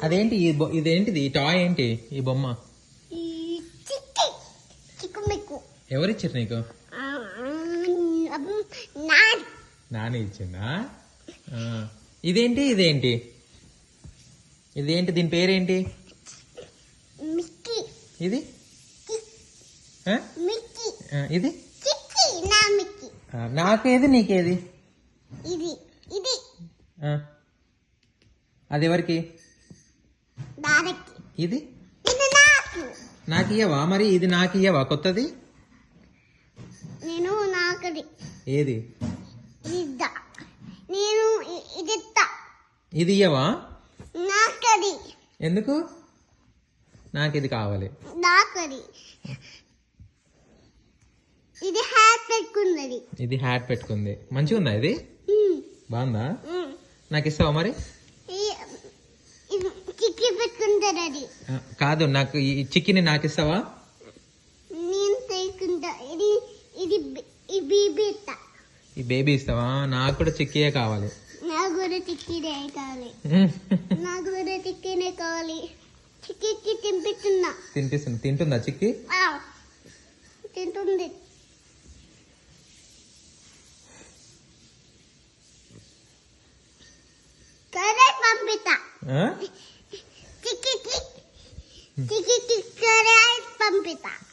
అదేంటి ఇదేంటిది ఈ టాయ్ ఏంటి ఈ బొమ్మ? ఎవరిచ్చారు నీకు? నాని ఇచ్చిందా? ఇదేంటి ఇదేంటి ఇదేంటి దీని పేరేంటి? ఇది ఇది నాకేది నీకేది? అది ఎవరికి? ఇది నాకు ఇయ్యవా? మరి ఇది నాకు ఇయ్యవా కొత్తది? ఏది? ఇది ఇయ్యవా? ఎందుకు? నాకు ఇది కావాలి. ఇది హ్యాట్ పెట్టుకుంది. మంచిగా ఉందా ఇది? బాగుందా? నాకు ఇస్తావా మరి? కాదు, నాకు ఈ చిక్కిని నాకు ఇస్తావా? ఈ బేబీ ఇస్తావా? నాకు కూడా చిక్కియే కావాలి. తినిపిస్తున్నా. తింటుందా చిక్కి? తింటుంది.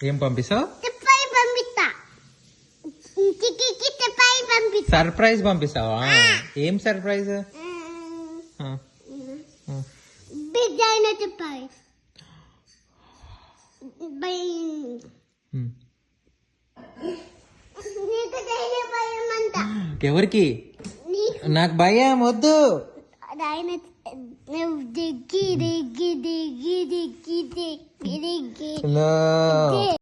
ఏం పంపిస్తావు? సర్ప్రైజ్ పంపిస్తావా? ఏం సర్ప్రైజ్? ఎవరికి? నాకు భయం వద్దు.